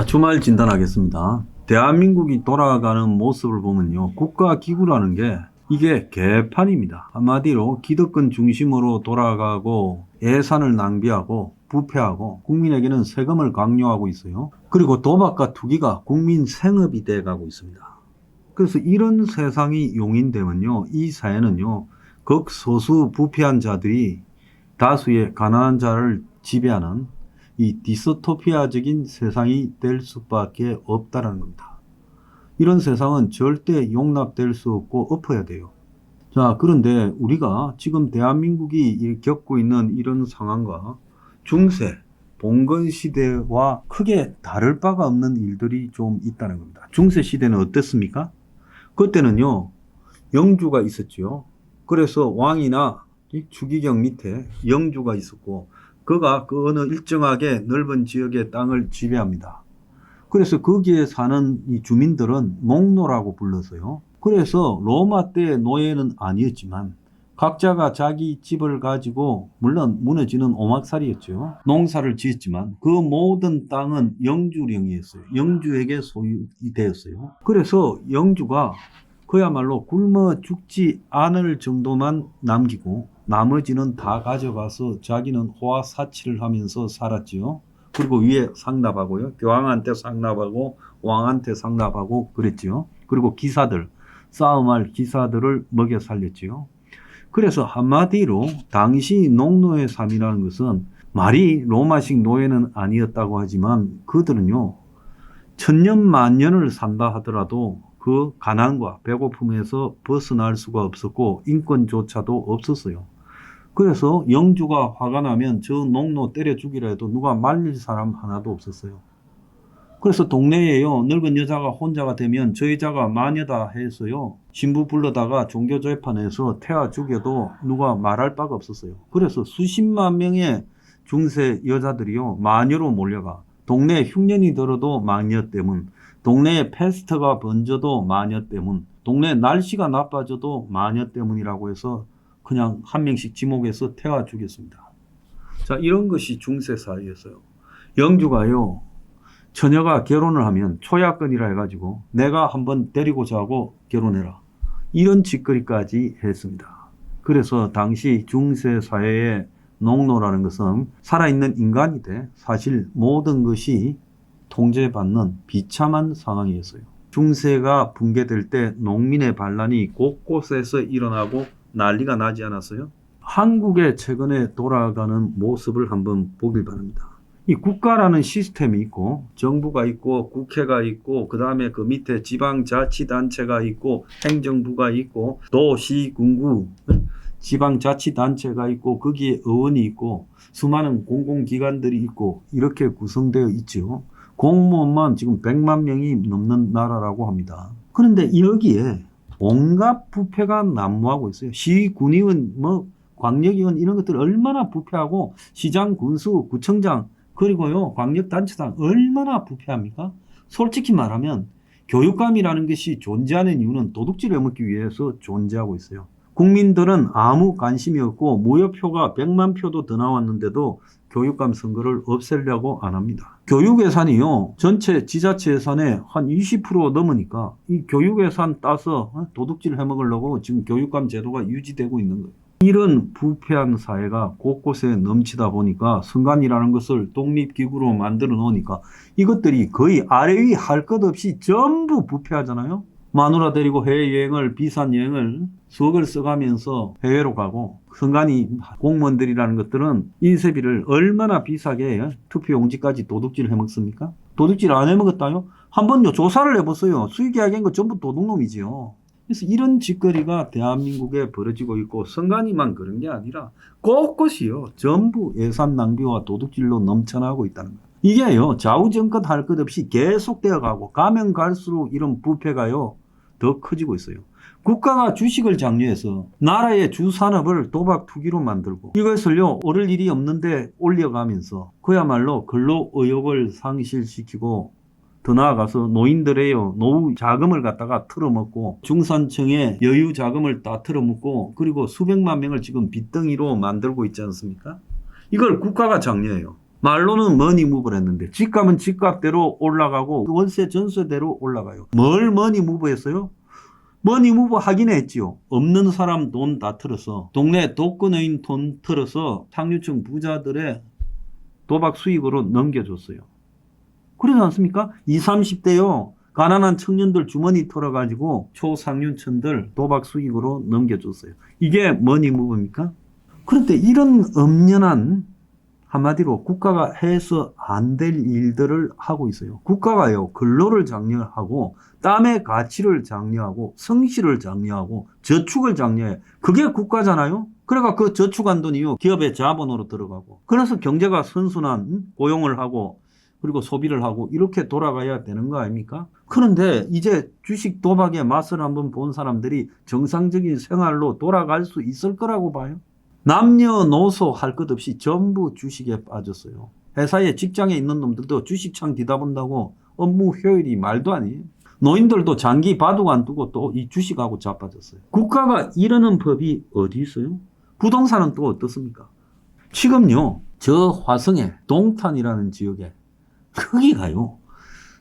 주말 진단하겠습니다. 대한민국이 돌아가는 모습을 보면요, 국가기구라는 게 이게 개판입니다. 한마디로 기득권 중심으로 돌아가고 예산을 낭비하고 부패하고 국민에게는 세금을 강요하고 있어요. 그리고 도박과 투기가 국민 생업이 돼가고 있습니다. 그래서 이런 세상이 용인되면요, 이 사회는요, 극소수 부패한 자들이 다수의 가난한 자를 지배하는 이 디스토피아적인 세상이 될 수밖에 없다는 겁니다. 이런 세상은 절대 용납될 수 없고 엎어야 돼요. 자, 그런데 우리가 지금 대한민국이 겪고 있는 이런 상황과 중세, 봉건 시대와 크게 다를 바가 없는 일들이 좀 있다는 겁니다. 중세 시대는 어땠습니까? 그때는요, 영주가 있었죠. 그래서 왕이나 추기경 밑에 영주가 있었고, 그가 그 어느 일정하게 넓은 지역의 땅을 지배합니다. 그래서 거기에 사는 이 주민들은 농노라고 불렀어요. 그래서 로마 때의 노예는 아니었지만 각자가 자기 집을 가지고, 물론 무너지는 오막살이였죠. 농사를 지었지만 그 모든 땅은 영주령이었어요. 영주에게 소유되었어요. 그래서 영주가 그야말로 굶어 죽지 않을 정도만 남기고 나머지는 다 가져가서 자기는 호화사치를 하면서 살았지요. 그리고 위에 상납하고요. 교황한테 상납하고 왕한테 상납하고 그랬지요. 그리고 기사들, 싸움할 기사들을 먹여 살렸지요. 그래서 한마디로 당시 농노의 삶이라는 것은 말이 로마식 노예는 아니었다고 하지만 그들은요, 천년 만년을 산다 하더라도 그 가난과 배고픔에서 벗어날 수가 없었고 인권조차도 없었어요. 그래서 영주가 화가 나면 저 농노 때려 죽이라 해도 누가 말릴 사람 하나도 없었어요. 그래서 동네에요, 늙은 여자가 혼자가 되면 저 여자가 마녀다 해서요, 신부 불러다가 종교재판에서 태워 죽여도 누가 말할 바가 없었어요. 그래서 수십만 명의 중세 여자들이요, 마녀로 몰려가. 동네에 흉년이 들어도 마녀 때문, 동네에 패스트가 번져도 마녀 때문, 동네 날씨가 나빠져도 마녀 때문이라고 해서 그냥 한 명씩 지목해서 태워 죽였습니다. 자, 이런 것이 중세 사회였어요. 영주가요, 처녀가 결혼을 하면 초약권이라 해가지고 내가 한번 데리고 자고 결혼해라, 이런 짓거리까지 했습니다. 그래서 당시 중세 사회의 농노라는 것은 살아있는 인간이 돼 사실 모든 것이 통제받는 비참한 상황이었어요. 중세가 붕괴될 때 농민의 반란이 곳곳에서 일어나고 난리가 나지 않았어요? 한국의 최근에 돌아가는 모습을 한번 보길 바랍니다. 이 국가라는 시스템이 있고 정부가 있고 국회가 있고 그 다음에 그 밑에 지방자치단체가 있고 행정부가 있고 도시, 군구, 지방자치단체가 있고 거기에 의원이 있고 수많은 공공기관들이 있고 이렇게 구성되어 있죠. 공무원만 지금 100만 명이 넘는 나라라고 합니다. 그런데 여기에 온갖 부패가 난무하고 있어요. 시, 군의원, 광역의원 이런 것들 얼마나 부패하고 시장, 군수, 구청장 그리고요 광역단체장 얼마나 부패합니까? 솔직히 말하면 교육감이라는 것이 존재하는 이유는 도둑질 해먹기 위해서 존재하고 있어요. 국민들은 아무 관심이 없고 무효표가 100만 표도 더 나왔는데도 교육감 선거를 없애려고 안 합니다. 교육 예산이요, 전체 지자체 예산의 한 20% 넘으니까 이 교육 예산 따서 도둑질 해먹으려고 지금 교육감 제도가 유지되고 있는 거예요. 이런 부패한 사회가 곳곳에 넘치다 보니까 선관위라는 것을 독립기구로 만들어 놓으니까 이것들이 거의 아래 위 할 것 없이 전부 부패하잖아요. 마누라 데리고 해외여행을, 비싼 여행을 수억을 써가면서 해외로 가고, 선관위 공무원들이라는 것들은 인쇄비를 얼마나 비싸게 투표용지까지 도둑질 해먹습니까? 도둑질 안 해먹었다요? 한번요 조사를 해봤어요. 수익이야기한 거 전부 도둑놈이지요. 그래서 이런 짓거리가 대한민국에 벌어지고 있고, 선관위만 그런 게 아니라 곳곳이요 전부 예산 낭비와 도둑질로 넘쳐나고 있다는 거예요. 이게요 좌우정권 할 것 없이 계속되어 가고 가면 갈수록 이런 부패가요 더 커지고 있어요. 국가가 주식을 장려해서 나라의 주산업을 도박 투기로 만들고 이것을요 오를 일이 없는데 올려가면서 그야말로 근로 의욕을 상실시키고, 더 나아가서 노인들의요 노후 자금을 갖다가 틀어먹고 중산층의 여유 자금을 다 틀어먹고, 그리고 수백만 명을 지금 빚덩이로 만들고 있지 않습니까? 이걸 국가가 장려해요. 말로는 머니무브를 했는데 집값은 집값대로 올라가고 월세 전세대로 올라가요. 뭘 머니무브 했어요? 머니무브 하긴 했지요. 없는 사람 돈 다 털어서 동네 독거노인 돈 털어서 상류층 부자들의 도박 수익으로 넘겨줬어요. 그러지 않습니까? 20, 30대요. 가난한 청년들 주머니 털어가지고 초상류층들 도박 수익으로 넘겨줬어요. 이게 머니무브입니까? 그런데 이런 엄연한 한마디로 국가가 해서 안 될 일들을 하고 있어요. 국가가요, 근로를 장려하고 땀의 가치를 장려하고 성실을 장려하고 저축을 장려해. 그게 국가잖아요. 그러니까 그 저축한 돈이요, 기업의 자본으로 들어가고. 그래서 경제가 선순환, 고용을 하고 그리고 소비를 하고 이렇게 돌아가야 되는 거 아닙니까? 그런데 이제 주식 도박의 맛을 한번 본 사람들이 정상적인 생활로 돌아갈 수 있을 거라고 봐요. 남녀노소 할 것 없이 전부 주식에 빠졌어요. 회사에 직장에 있는 놈들도 주식창 뒤다본다고 업무 효율이 말도 아니에요. 노인들도 장기 바둑 안 두고 또 이 주식하고 자빠졌어요. 국가가 이러는 법이 어디 있어요? 부동산은 또 어떻습니까? 지금요, 저 화성의 동탄이라는 지역에 거기가요,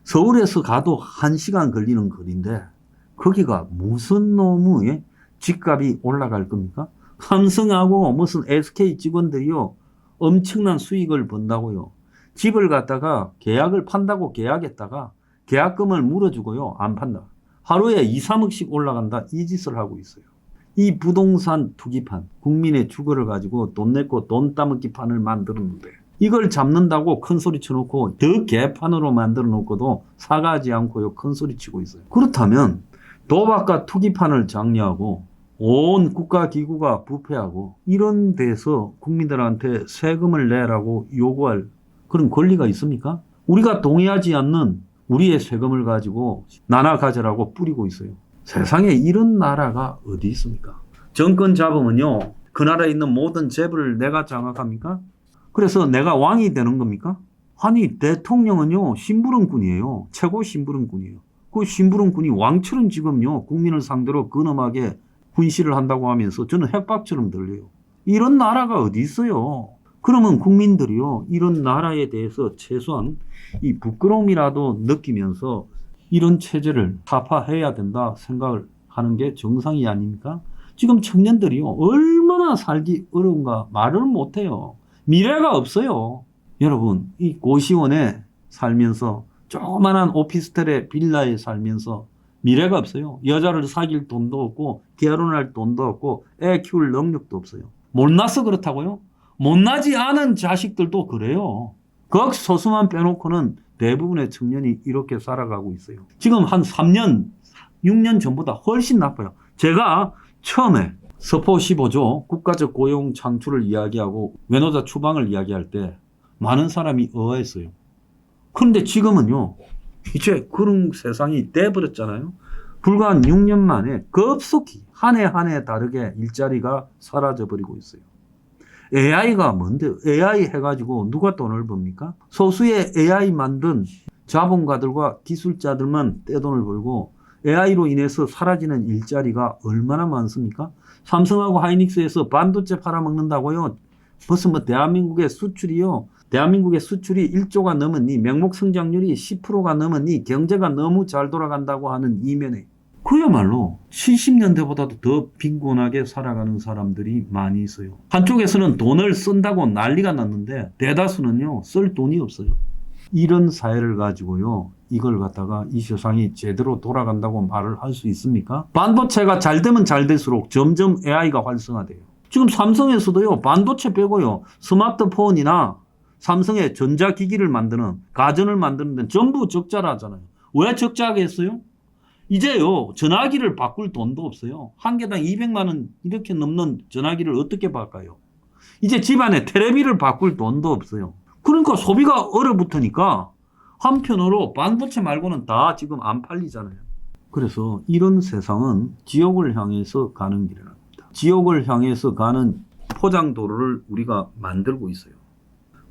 서울에서 가도 1시간 걸리는 거리인데 거기가 무슨 놈의 집값이 올라갈 겁니까? 삼성하고 무슨 SK 직원들이요, 엄청난 수익을 번다고요. 집을 갖다가 계약을 판다고 계약했다가 계약금을 물어주고요, 안 판다. 하루에 2, 3억씩 올라간다. 이 짓을 하고 있어요. 이 부동산 투기판, 국민의 주거를 가지고 돈 내고 돈 따먹기 판을 만들었는데 이걸 잡는다고 큰 소리 쳐놓고 더 개판으로 만들어 놓고도 사과하지 않고요, 큰 소리 치고 있어요. 그렇다면 도박과 투기판을 장려하고 온 국가기구가 부패하고 이런 데서 국민들한테 세금을 내라고 요구할 그런 권리가 있습니까? 우리가 동의하지 않는 우리의 세금을 가지고 나눠 가져라고 뿌리고 있어요. 세상에 이런 나라가 어디 있습니까? 정권 잡으면요, 그 나라에 있는 모든 재벌을 내가 장악합니까? 그래서 내가 왕이 되는 겁니까? 아니, 대통령은요, 심부름꾼이에요. 최고 심부름꾼이에요. 그 심부름꾼이 왕처럼 지금요, 국민을 상대로 근엄하게 훈시를 한다고 하면서 저는 핵박처럼 들려요. 이런 나라가 어디 있어요? 그러면 국민들이요, 이런 나라에 대해서 최소한 이 부끄러움이라도 느끼면서 이런 체제를 타파해야 된다 생각을 하는 게 정상이 아닙니까? 지금 청년들이요, 얼마나 살기 어려운가 말을 못해요. 미래가 없어요. 여러분, 이 고시원에 살면서 조그만한 오피스텔의 빌라에 살면서 미래가 없어요. 여자를 사귈 돈도 없고 결혼할 돈도 없고 애 키울 능력도 없어요. 못나서 그렇다고요? 못나지 않은 자식들도 그래요. 극소수만 빼놓고는 대부분의 청년이 이렇게 살아가고 있어요. 지금 한 3년, 6년 전보다 훨씬 나빠요. 제가 처음에 서포 15조 국가적 고용 창출을 이야기하고 외노자 추방을 이야기할 때 많은 사람이 의아했어요. 그런데 지금은요, 이제 그런 세상이 돼버렸잖아요. 불과 한 6년 만에 급속히 한 해 한 해 다르게 일자리가 사라져버리고 있어요. AI가 뭔데? AI 해가지고 누가 돈을 법니까? 소수의 AI 만든 자본가들과 기술자들만 떼돈을 벌고 AI로 인해서 사라지는 일자리가 얼마나 많습니까? 삼성하고 하이닉스에서 반도체 팔아먹는다고요? 벌써 뭐 대한민국의 수출이 1조가 넘었니? 명목 성장률이 10%가 넘었니? 경제가 너무 잘 돌아간다고 하는 이면에 그야말로 70년대보다도 더 빈곤하게 살아가는 사람들이 많이 있어요. 한쪽에서는 돈을 쓴다고 난리가 났는데 대다수는요, 쓸 돈이 없어요. 이런 사회를 가지고요, 이걸 갖다가 이 세상이 제대로 돌아간다고 말을 할 수 있습니까? 반도체가 잘 되면 잘 될수록 점점 AI가 활성화돼요. 지금 삼성에서도요, 반도체 빼고요, 스마트폰이나 삼성의 전자기기를 만드는, 가전을 만드는 데는 전부 적자라 하잖아요. 왜 적자하게 했어요? 이제요, 전화기를 바꿀 돈도 없어요. 한 개당 200만 원 이렇게 넘는 전화기를 어떻게 바꿔요? 이제 집안에 테레비를 바꿀 돈도 없어요. 그러니까 소비가 얼어붙으니까 한편으로 반도체 말고는 다 지금 안 팔리잖아요. 그래서 이런 세상은 지옥을 향해서 가는 길이랍니다. 지옥을 향해서 가는 포장도로를 우리가 만들고 있어요.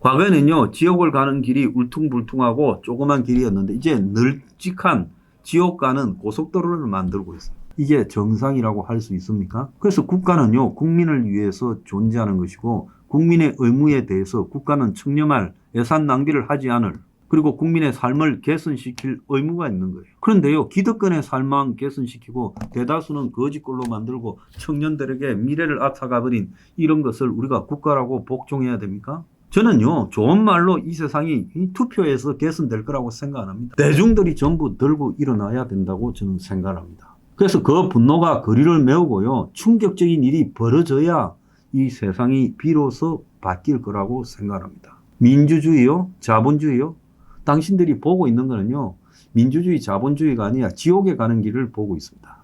과거에는요, 지옥을 가는 길이 울퉁불퉁하고 조그만 길이었는데 이제 널찍한 지옥 가는 고속도로를 만들고 있어요. 이게 정상이라고 할 수 있습니까? 그래서 국가는요, 국민을 위해서 존재하는 것이고 국민의 의무에 대해서 국가는 청렴할 예산 낭비를 하지 않을, 그리고 국민의 삶을 개선시킬 의무가 있는 거예요. 그런데요, 기득권의 삶만 개선시키고 대다수는 거지꼴로 만들고 청년들에게 미래를 앗아가버린 이런 것을 우리가 국가라고 복종해야 됩니까? 저는요, 좋은 말로 이 세상이 이 투표에서 개선될 거라고 생각 안 합니다. 대중들이 전부 들고 일어나야 된다고 저는 생각합니다. 그래서 그 분노가 거리를 메우고요, 충격적인 일이 벌어져야 이 세상이 비로소 바뀔 거라고 생각합니다. 민주주의요? 자본주의요? 당신들이 보고 있는 거는요, 민주주의, 자본주의가 아니라 지옥에 가는 길을 보고 있습니다.